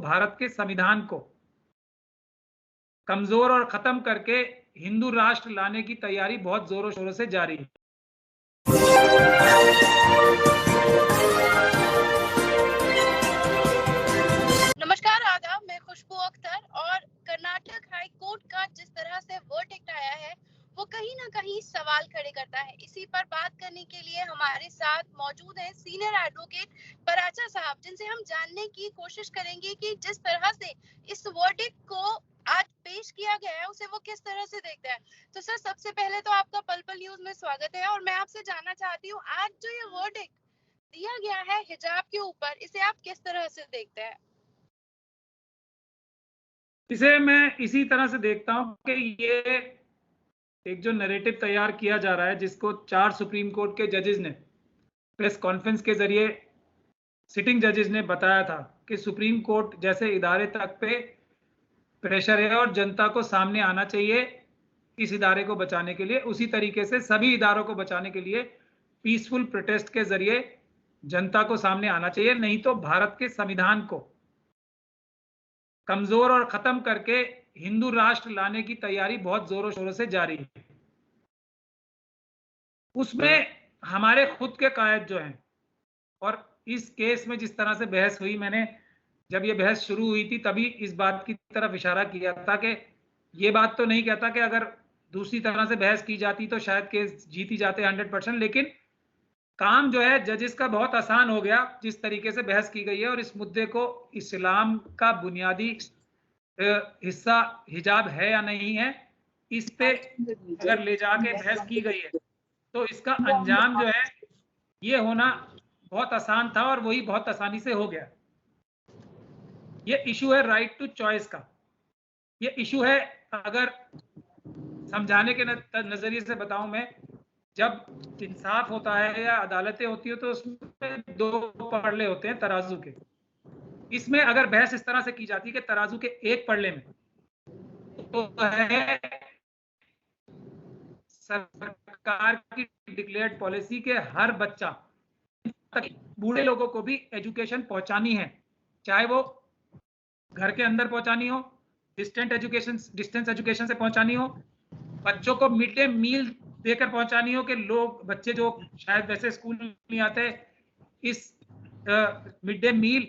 भारत के संविधान को कमजोर और खत्म करके हिंदू राष्ट्र लाने की तैयारी बहुत जोरों शोरों से जारी है। नमस्कार, आदाब। मैं खुशबू अख्तर। और कर्नाटक हाई कोर्ट का जिस तरह से वर्डिक्ट आया है वो कहीं ना कहीं सवाल खड़े करता है। इसी पर बात करने के लिए हमारे साथ मौजूद हैं सीनियर एडवोकेट पराचा साहब, जिनसे हम जानने की कोशिश करेंगे कि जिस तरह से इस वर्डिक्ट को आज पेश किया गया है उसे वो किस तरह से देखता है। तो सर, सबसे पहले तो आपका पल पल न्यूज में स्वागत है और मैं आपसे जानना चाहती हूँ, आज जो ये वर्डिक्ट दिया गया है हिजाब के ऊपर, इसे आप किस तरह से देखते हैं? इसे मैं इसी तरह से देखता हूं कि ये एक जो नैरेटिव तैयार किया जा रहा है, जिसको 4 सुप्रीम कोर्ट के जजेस ने प्रेस कॉन्फ्रेंस के जरिए, सिटिंग जजेस ने बताया था कि सुप्रीम कोर्ट जैसे इदारे तक पे प्रेशर है और जनता को सामने आना चाहिए इस इदारे को बचाने के लिए। उसी तरीके से सभी इदारों को बचाने के लिए पीसफुल प्रोटेस्ट के जरिए जनता को सामने आना चाहिए, नहीं तो भारत के संविधान को कमजोर और खत्म करके हिंदू राष्ट्र लाने की तैयारी बहुत जोरों शोरों से जारी है। उसमें हमारे खुद के कायद जो हैं, और इस केस में जिस तरह से बहस हुई, मैंने जब ये बहस शुरू हुई थी तभी इस बात की तरफ इशारा किया था कि ये बात तो नहीं कहता कि अगर दूसरी तरह से बहस की जाती तो शायद केस जीती जाते 100%, लेकिन काम जो है जजेस का बहुत आसान हो गया जिस तरीके से बहस की गई है। और इस मुद्दे को इस्लाम का बुनियादी हिस्सा हिजाब है या नहीं है, इस पे अगर ले जाके बहस की गई है तो इसका अंजाम जो है ये होना बहुत आसान था और वही बहुत आसानी से हो गया। ये इशू है राइट टू चॉइस का। ये इशू है, अगर समझाने के नजरिए से बताऊं मैं, जब इंसाफ होता है या अदालतें होती है तो उसमें 2 पड़ले होते हैं तराजू के। इसमें अगर बहस इस तरह से की जाती है कि तराजू के एक पड़ले में तो है सरकार की डिक्लेयर्ड पॉलिसी के हर बच्चा तक बूढ़े लोगों को भी एजुकेशन पहुंचानी है, चाहे वो घर के अंदर पहुंचानी हो, डिस्टेंस एजुकेशन से पहुंचानी हो, बच्चों को मिड डे मील देकर पहुंचानी हो कि लोग बच्चे जो शायद वैसे स्कूल नहीं आते इस मिड डे मील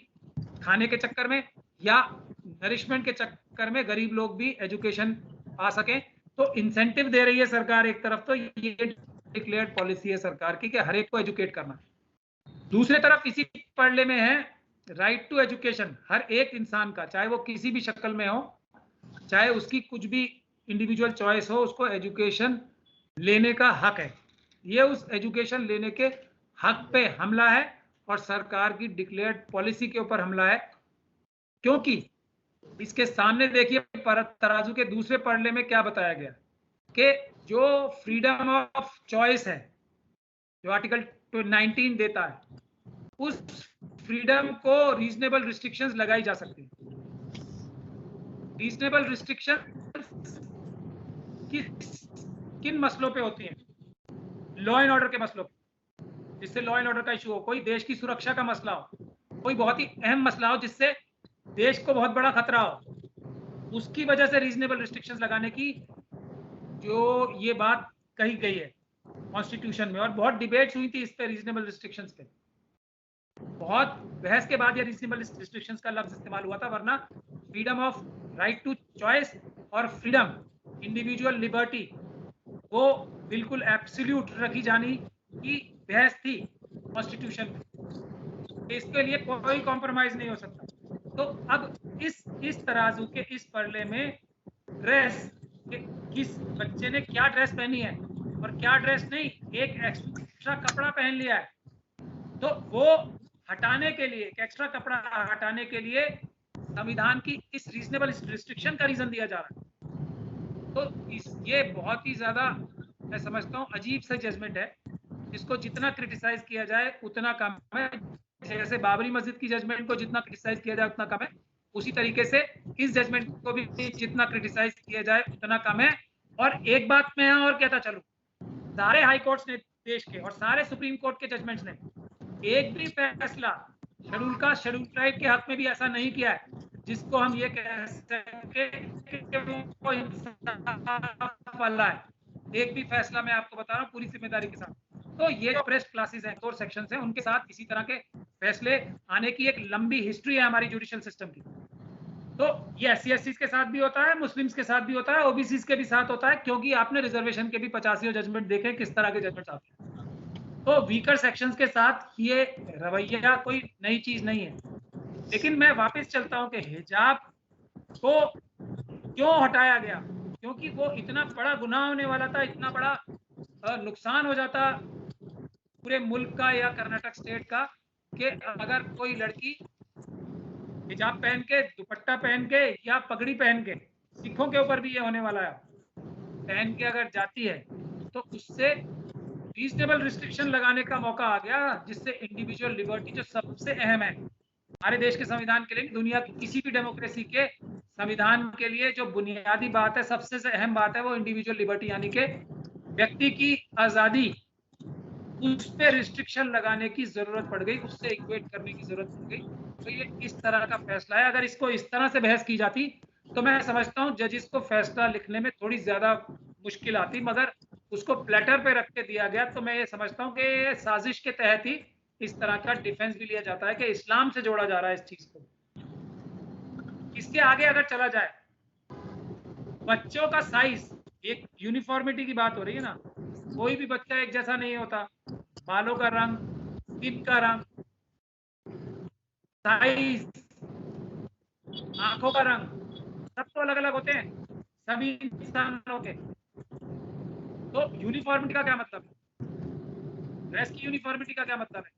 खाने के चक्कर में या नरिशमेंट के चक्कर में गरीब लोग भी एजुकेशन पा सकें। तो इंसेंटिव दे रही है सरकार एक तरफ, तो ये डिक्लेयर्ड पॉलिसी है सरकार की कि हर एक को एजुकेट करना। दूसरे तरफ इसी पड़ले में है राइट टू एजुकेशन। हर एक इंसान का, चाहे वो किसी भी शक्ल में हो, चाहे उसकी कुछ भी इंडिविजुअल चॉइस हो, उसको एजुकेशन लेने का हक है। ये उस एजुकेशन लेने के हक पे हमला है और सरकार की डिक्लेयर्ड पॉलिसी के ऊपर हमला है, क्योंकि इसके सामने देखिए तराजू के दूसरे पड़ले में क्या बताया गया कि जो फ्रीडम ऑफ चॉइस है, जो आर्टिकल 19 देता है, उस फ्रीडम को रीजनेबल रिस्ट्रिक्शंस लगाई जा सकती है। रीजनेबल रिस्ट्रिक्शन किन मसलों पे होती हैं? लॉ एंड ऑर्डर के मसलों पे, जिससे लॉ एंड ऑर्डर का इशू हो, कोई देश की सुरक्षा का मसला हो, कोई बहुत ही अहम मसला हो जिससे देश को बहुत बड़ा खतरा हो, उसकी वजह से रीजनेबल रिस्ट्रिक्शंस लगाने की जो ये बात कही गई है कॉन्स्टिट्यूशन में। और बहुत डिबेट्स हुई थी इस पे, रीजनेबल रिस्ट्रिक्शंस पे। बहुत बहस के बाद ये रीजनेबल रिस्ट्रिक्शंस का लफ्ज इस्तेमाल हुआ था, वरना freedom of right to choice और फ्रीडम इंडिविजुअल लिबर्टी वो बिल्कुल एब्सोल्यूट रखी जानी की बहस थी कॉन्स्टिट्यूशन में। इसके लिए कोई कॉम्प्रोमाइज नहीं हो सकता। तो अब इस तराजू के इस पड़ले में ड्रेस, किस बच्चे ने क्या ड्रेस पहनी है और क्या ड्रेस नहीं, एक एक्स्ट्रा कपड़ा पहन लिया है, तो वो हटाने के लिए, एक एक्स्ट्रा कपड़ा हटाने के लिए संविधान की इस रीजनेबल रिस्ट्रिक्शन का रीजन दिया जा रहा है। तो ये बहुत ही ज्यादा, मैं समझता हूँ, अजीब सा जजमेंट है। इसको जितना क्रिटिसाइज किया जाए उतना कम है। जैसे बाबरी मस्जिद की जजमेंट को जितना क्रिटिसाइज किया जाए उतना कम है, उसी तरीके से इस जजमेंट को भी जितना क्रिटिसाइज किया जाए उतना कम है। और एक बात मैं और कहता चलूं, सारे हाई कोर्ट्स ने देश के और सारे सुप्रीम कोर्ट के जजमेंट्स ने एक भी फैसला शेड्यूल ट्राइब के हक में भी ऐसा नहीं किया है जिसको हम ये कह सके कि वो इंसाफ वाला है। एक भी फैसला मैं आपको बता रहा हूँ पूरी जिम्मेदारी के साथ। तो ये जो प्रेस क्लासेस हैं, कोर सेक्शंस हैं, उनके साथ इसी तरह के फैसले आने की एक लंबी हिस्ट्री है हमारी जुडिशियल सिस्टम की। तो ये SC/ST के साथ भी होता है, मुस्लिम्स के साथ भी होता है, OBC के भी साथ होता है, क्योंकि आपने रिजर्वेशन के भी 85 जजमेंट देखे किस तरह के जजमेंट आते हैं। तो वीकर सेक्शंस के साथ ये रवैया कोई नई चीज नहीं है। लेकिन मैं वापस चलता हूं कि हिजाब को क्यों हटाया गया, क्योंकि वो इतना बड़ा गुनाह होने वाला था, इतना बड़ा नुकसान हो जाता पूरे मुल्क का या कर्नाटक स्टेट का, कि अगर कोई लड़की हिजाब पहन के, दुपट्टा पहन के या पगड़ी पहन के, सिखों के ऊपर भी ये होने वाला है, पहन के अगर जाती है तो उससे रीजनेबल रिस्ट्रिक्शन लगाने का मौका आ गया, जिससे इंडिविजुअल लिबर्टी जो सबसे अहम है हमारे देश के संविधान के लिए, दुनिया की किसी भी डेमोक्रेसी के संविधान के लिए जो बुनियादी बात है, सबसे अहम बात है, वो इंडिविजुअल लिबर्टी, यानी कि व्यक्ति की आजादी, उस पर रिस्ट्रिक्शन लगाने की जरूरत पड़ गई, उससे इक्वेट करने की जरूरत पड़ गई। तो ये इस तरह का फैसला है। अगर इसको इस तरह से बहस की जाती तो मैं समझता हूँ जजिस को फैसला लिखने में थोड़ी ज्यादा मुश्किल आती, मगर उसको प्लेटर पे रख के दिया गया, तो मैं ये समझता हूँ कि साजिश के तहत ही इस तरह का डिफेंस भी लिया जाता है कि इस्लाम से जोड़ा जा रहा है इस चीज को। इसके आगे अगर चला जाए, बच्चों का साइज, एक यूनिफॉर्मिटी की बात हो रही है ना, कोई भी बच्चा एक जैसा नहीं होता, बालों का रंग, स्किन का रंग, साइज, आंखों का रंग, सब तो अलग अलग होते हैं सभी इंसानों के। तो यूनिफॉर्मिटी का क्या मतलब है? ड्रेस की यूनिफॉर्मिटी का क्या मतलब है?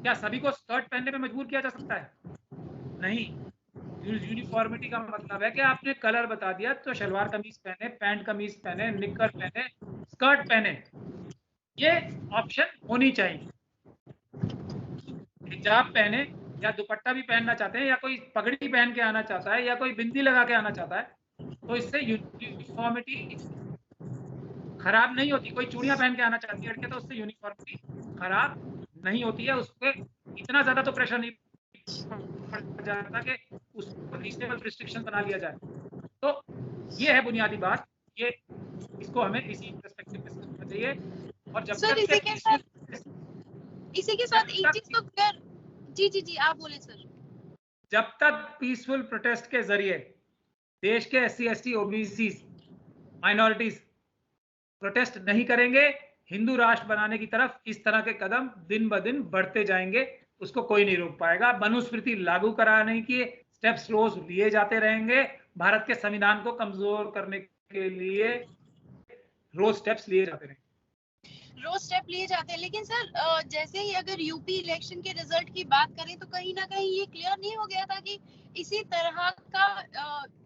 क्या सभी को स्कर्ट पहनने पे मजबूर किया जा सकता है? नहीं। यूनिफॉर्मिटी का मतलब है कि आपने कलर बता दिया तो शलवार कमीज पहने, पैंट कमीज पहने, निक्कर पहने, स्कर्ट पहने, ये ऑप्शन होनी चाहिए। हिजाब पहने या दुपट्टा भी पहनना चाहते हैं, या कोई पगड़ी पहन के आना चाहता है, या कोई बिंदी लगा के आना चाहता है, तो इससे यूनिफॉर्मिटी खराब नहीं होती। कोई चूड़ियां पहन के आना चाहती है लड़के, तो उससे यूनिफॉर्मिटी खराब नहीं होती है। उस पर इतना ज्यादा तो प्रेशर नहीं पड़ जाता कि उसको रीजनेबल रिस्ट्रिक्शन बना लिया जाए। तो ये है बुनियादी बात, ये इसको हमें इसी पर्सपेक्टिव में समझना चाहिए। और जब सर तक इसी के साथ एक चीज तो क्लियर, जी आप बोले सर। जब तक पीसफुल प्रोटेस्ट के जरिए देश के SC/ST OBC माइनॉरिटीज प्रोटेस्ट नहीं करेंगे, हिंदू राष्ट्र बनाने की तरफ इस तरह के कदम दिन ब दिन बढ़ते जाएंगे, उसको कोई नहीं रोक पाएगा। मनुस्मृति लागू कराने के स्टेप्स रोज लिए जाते रहेंगे, भारत के संविधान को कमजोर करने के लिए रोज स्टेप्स लिए जाते रहेंगे, रोज स्टेप लिए जाते हैं। लेकिन सर जैसे ही अगर यूपी इलेक्शन के रिजल्ट की बात करें तो कहीं ना कहीं ये क्लियर नहीं हो गया था कि इसी तरह का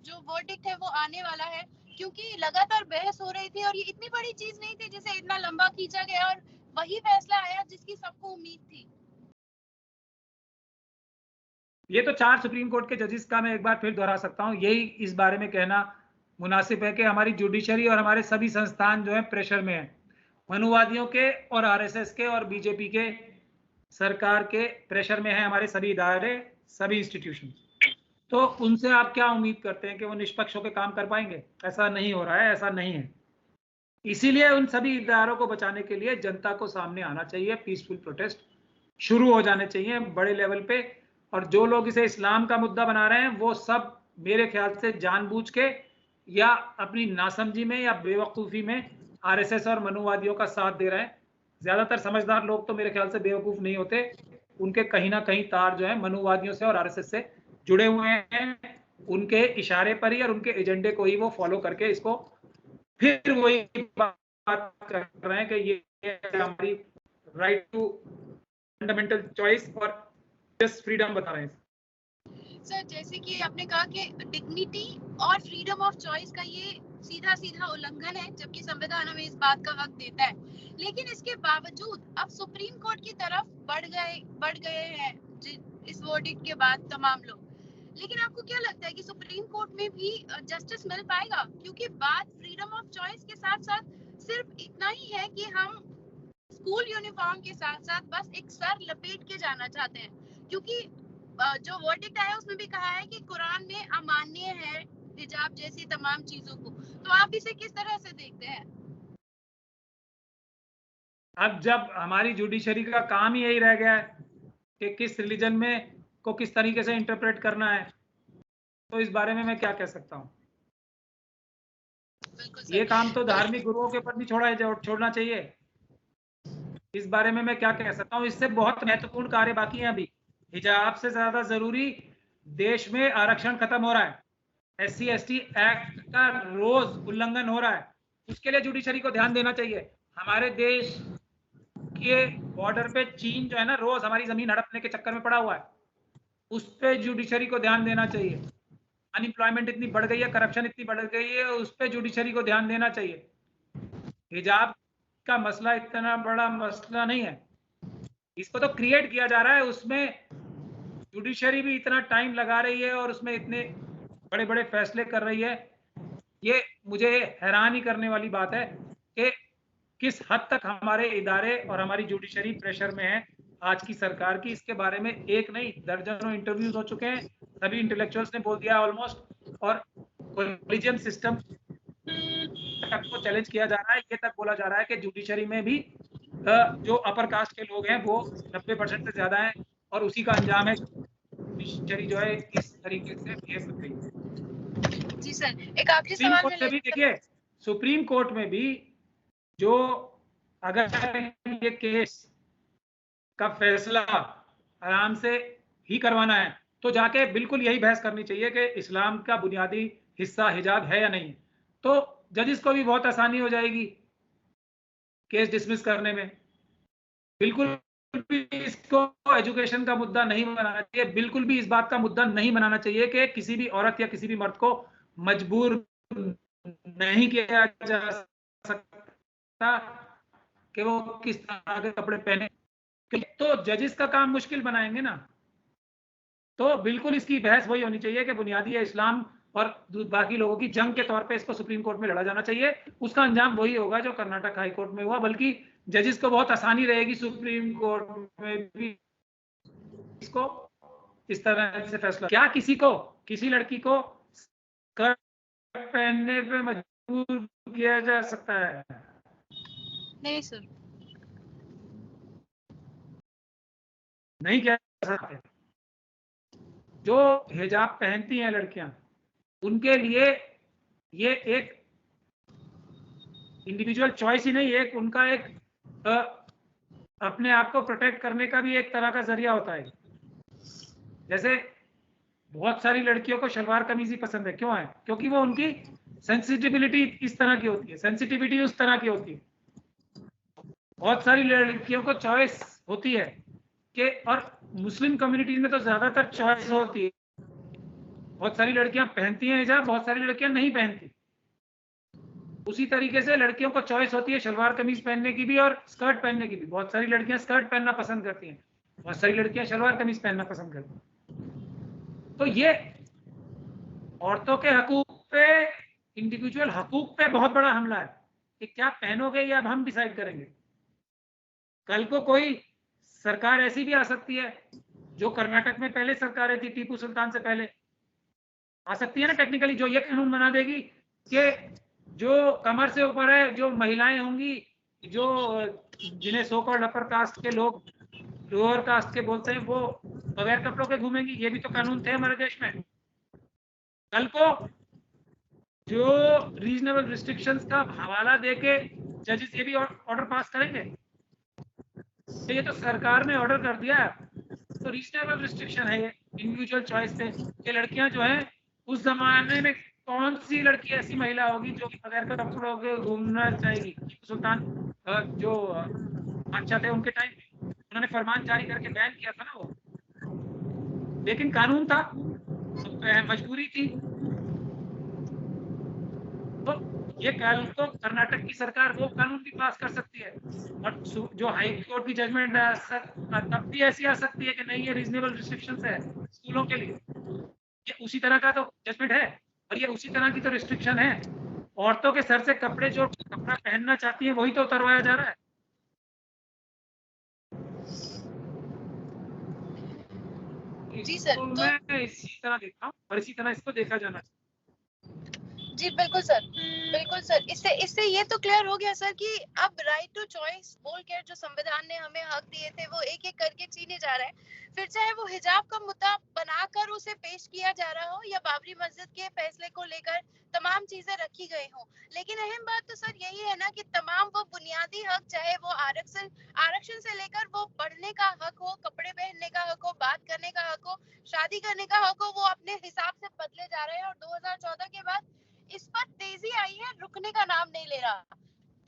जो वर्डिक्ट है वो आने वाला है, क्योंकि लगातार बहस हो रही थी और ये इतनी बड़ी चीज नहीं थी जिसे इतना लंबा खींचा गया और वही फैसला आया जिसकी सबको उम्मीद थी। ये तो 4 सुप्रीम कोर्ट के जजेस का मैं एक बार फिर दोहरा सकता हूं, यही इस बारे में कहना मुनासिब है कि हमारी जुडिशरी और हमारे सभी संस्थान जो है प्रेशर में है, मनुवादियों के और RSS के और बीजेपी के सरकार के प्रेशर में है हमारे सभी इदारे, सभी इंस्टीट्यूशन। तो उनसे आप क्या उम्मीद करते हैं कि वो निष्पक्ष होकर काम कर पाएंगे? ऐसा नहीं हो रहा है, ऐसा नहीं है। इसीलिए उन सभी इदारों को बचाने के लिए जनता को सामने आना चाहिए, पीसफुल प्रोटेस्ट शुरू हो जाने चाहिए बड़े लेवल पे। और जो लोग इसे इस्लाम का मुद्दा बना रहे हैं वो सब मेरे ख्याल से जानबूझ के या अपनी नासमझी में या बेवकूफ़ी में RSS और मनुवादियों का साथ दे रहे हैं। ज्यादातर समझदार लोग तो मेरे ख्याल से बेवकूफ़ नहीं होते, उनके कहीं ना कहीं तार जो है मनुवादियों से और RSS से जुड़े हुए हैं, उनके इशारे पर ही और उनके एजेंडे को ही वो फॉलो करके इसको फिर वही बात कर रहे हैं कि ये हमारी राइट टू फंडामेंटल चॉइस और जस्ट फ्रीडम बता रहे हैं। सर जैसे कि आपने कहा कि डिग्निटी और फ्रीडम ऑफ चॉइस का ये सीधा सीधा उल्लंघन है, जबकि संविधान हमें इस बात का हक देता है। लेकिन इसके बावजूद अब सुप्रीम कोर्ट की तरफ बढ़ गए हैं इस वर्डिक्ट के बाद तमाम लोग। लेकिन आपको क्या लगता है कि सुप्रीम कोर्ट में भी जस्टिस मिल पाएगा? क्योंकि बात फ्रीडम ऑफ चॉइस के साथ साथ सिर्फ इतना ही है कि हम स्कूल यूनिफॉर्म के साथ साथ बस एक सर लपेट के जाना चाहते हैं, क्योंकि जो वर्डिक्ट आया उसमें भी कहा है कि कुरान में अमान्य है हिजाब जैसी तमाम चीजों को, तो आप इसे किस तरह से देखते हैं? अब जब हमारी जुडिशरी का काम ही यही रह गया है कि किस रिलीजन में को किस तरीके से इंटरप्रेट करना है, तो इस बारे में मैं क्या कह सकता हूँ। ये काम तो धार्मिक गुरुओं के ऊपर नहीं छोड़ना चाहिए। इस बारे में मैं क्या कह सकता हूँ। इससे बहुत महत्वपूर्ण कार्य बाकी हैं अभी। हिजाब से ज्यादा जरूरी देश में आरक्षण खत्म हो रहा है, SC/ST एक्ट का रोज उल्लंघन हो रहा है, उसके लिए जुडिशरी को ध्यान देना चाहिए। हमारे देश के बॉर्डर पे चीन जो है ना, रोज हमारी जमीन हड़पने के चक्कर में पड़ा हुआ है, उस पे जुडिशरी को ध्यान देना चाहिए। अनएम्प्लॉयमेंट इतनी बढ़ गई है, करप्शन इतनी बढ़ गई है, उस पे जुडिशरी को ध्यान देना चाहिए। हिजाब का मसला इतना बड़ा मसला नहीं है, इसको तो क्रिएट किया जा रहा है, उसमें जुडिशरी भी इतना टाइम लगा रही है और उसमें इतने बड़े बड़े फैसले कर रही है। ये मुझे हैरान ही करने वाली बात है कि किस हद तक हमारे इदारे और हमारी जुडिशरी प्रेशर में है आज की सरकार की। इसके बारे में एक नहीं दर्जनों इंटरव्यूज हो चुके हैं, सभी इंटेलेक्चुअल्स ने बोल दिया ऑलमोस्ट, और कोलिजियम सिस्टम को चैलेंज किया जा रहा है। ये तक बोला जा रहा है कि जुडिशरी में भी जो अपर कास्ट के लोग हैं वो 90% से ज्यादा हैं, और उसी का अंजाम है जुडिशरी जो है इस तरीके से बिहेव कर रही है। जी सर, एक आखिरी सवाल कोर्ट में भी देखिए, सुप्रीम कोर्ट में भी जो अगर ये केस का फैसला आराम से ही करवाना है तो जाके बिल्कुल यही बहस करनी चाहिए कि इस्लाम का बुनियादी हिस्सा हिजाब है या नहीं, तो जजिस को भी बहुत आसानी हो जाएगी केस डिसमिस करने में। बिल्कुल भी इसको एजुकेशन का मुद्दा नहीं बनाना चाहिए, बिल्कुल भी इस बात का मुद्दा नहीं बनाना चाहिए कि किसी भी औरत या किसी भी मर्द को मजबूर नहीं किया जा सकता कि वो किस तरह के कपड़े पहने, तो जजिस का काम मुश्किल बनाएंगे ना। तो बिल्कुल इसकी बहस वही होनी चाहिए कि बुनियादी है इस्लाम और बाकी लोगों की जंग के तौर पे इसको सुप्रीम कोर्ट में लड़ा जाना चाहिए। उसका अंजाम वही होगा जो कर्नाटक हाई कोर्ट में हुआ, बल्कि जजिस को बहुत आसानी रहेगी सुप्रीम कोर्ट में भी इसको इस तरह से फैसला। क्या किसी लड़की को स्कर्ट पहनने पे मजबूर किया जा सकता है? नहीं सर, नहीं किया जा सकता। जो हिजाब पहनती हैं लड़कियां, उनके लिए ये एक इंडिविजुअल चॉइस ही नहीं, एक उनका एक अपने आप को प्रोटेक्ट करने का भी एक तरह का जरिया होता है। जैसे बहुत सारी लड़कियों को शलवार कमीज ही पसंद है, क्यों है? क्योंकि वो उनकी सेंसिटिविटी इस तरह की होती है, सेंसिटिविटी उस तरह की होती है। बहुत सारी लड़कियों को चॉइस होती है कि, और मुस्लिम कम्युनिटी में तो ज्यादातर चॉइस होती है। बहुत सारी लड़कियां पहनती हैं हिजाब, बहुत सारी लड़कियां नहीं पहनती। उसी तरीके से लड़कियों को चॉइस होती है शलवार कमीज पहनने की भी और स्कर्ट पहनने की भी। बहुत सारी लड़कियां स्कर्ट पहनना पसंद करती हैं, बहुत सारी लड़कियां शलवार कमीज पहनना पसंद करती हैं। तो ये औरतों के हकूक पे, इंडिविजुअल हकूक पे बहुत बड़ा हमला है कि क्या पहनोगे ये अब हम डिसाइड करेंगे। कल को कोई सरकार ऐसी भी आ सकती है, जो कर्नाटक में पहले सरकारें थी टीपू सुल्तान से पहले, आ सकती है ना टेक्निकली, जो ये कानून बना देगी कि जो कमर से ऊपर है, जो महिलाएं होंगी, जो जिन्हें सो कॉल्ड अपर कास्ट के लोग लोअर कास्ट के बोलते हैं, वो बगैर कपड़ों के घूमेंगी। ये भी तो कानून थे हमारे देश में। कल को जो रीजनेबल रिस्ट्रिक्शंस का हवाला देके जजेस ये भी ऑर्डर पास करेंगे। तो ये तो सरकार ने ऑर्डर कर दिया, तो रीजनेबल रिस्ट्रिक्शन है ये इंडिविजुअल चॉइस पे कि लड़कियां जो है, उस जमाने में कौन सी लड़की ऐसी महिला होगी जो बगैर कपड़ों के घूमना चाहेगी? सुल्तान जो बादशाह थे उनके टाइम में उन्होंने फरमान जारी करके बैन किया था ना वो, लेकिन कानून था, मजबूरी थी। तो ये कल तो कर्नाटक की सरकार वो कानून भी पास कर सकती है, और जो हाई कोर्ट की जजमेंट तब भी ऐसी आ सकती है कि नहीं ये रीजनेबल रिस्ट्रिक्शंस है स्कूलों के लिए। ये उसी तरह का तो जजमेंट है, और ये उसी तरह की तो रिस्ट्रिक्शन है। औरतों के सर से कपड़े जो कपड़ा पहनना चाहती है वही तो उतरवाया जा रहा है। जी सर, तो तो मैं इसी तरह देखता हूँ और इसी तरह इसको देखा जाना चाहिए। जी बिल्कुल सर, बिल्कुल सर। इससे इससे ये तो क्लियर हो गया सर कि अब राइट टू चॉइस बोल के जो संविधान ने हमें हक दिए थे वो एक एक करके छीने जा रहे हैं। फिर चाहे वो हिजाब का मुद्दा बनाकर उसे पेश किया जा रहा हो या बाबरी मस्जिद के फैसले को लेकर तमाम चीजें रखी गई हो, लेकिन अहम बात तो सर यही है ना कि तमाम वो बुनियादी हक, चाहे वो आरक्षण से लेकर वो पढ़ने का हक हो, कपड़े पहनने का हक हो, बात करने का हक हो, शादी करने का हक हो, वो अपने हिसाब से बदले जा रहे हैं। और 2014 के बाद इस पर तेजी आई है, रुकने का नाम नहीं ले रहा।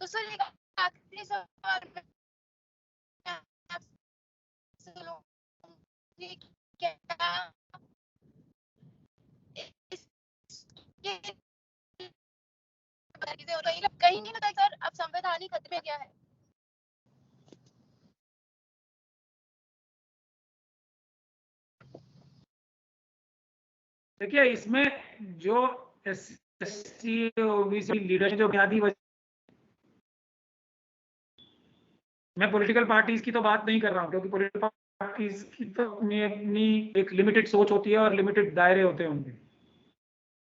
तो सर एक आखिरी सवाल मैं आपसे करूंगी, क्या इसके चीजें हो रही है कहीं नहीं बताई सर, अब संवैधानिक खतरे क्या है? देखिए इसमें जो एससी ओबीसी लीडर जो बुनियादी वजह, मैं पॉलिटिकल पार्टीज की तो बात नहीं कर रहा हूँ क्योंकि पॉलिटिकल पार्टीज की तो अपनी एक लिमिटेड सोच होती है और लिमिटेड दायरे होते हैं उनके,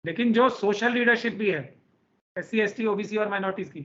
लेकिन जो सोशल लीडरशिप भी है एससी एसटी ओबीसी और माइनॉरिटीज की,